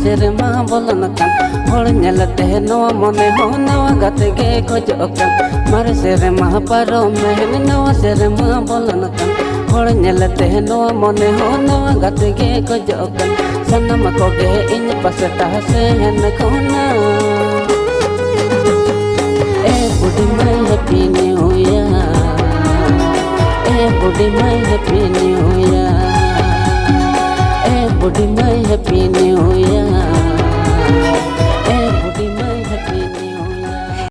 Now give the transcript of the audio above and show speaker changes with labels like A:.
A: सेरमा बोलन कान होड़ नेलते नवा मने हो नवा गाते गे खोजोग कान मारे सेरमा पारम मेहन नवा सेरमा बोलन कान होड़ नेलते नवा मने हो नवा गाते गे खोजोग कान सनम कोगे इन पसटा से हन खोना ए बुढ़ी माई हैप्पी न्यू ईयर ए बुढ़ी माई हैप्पी न्यू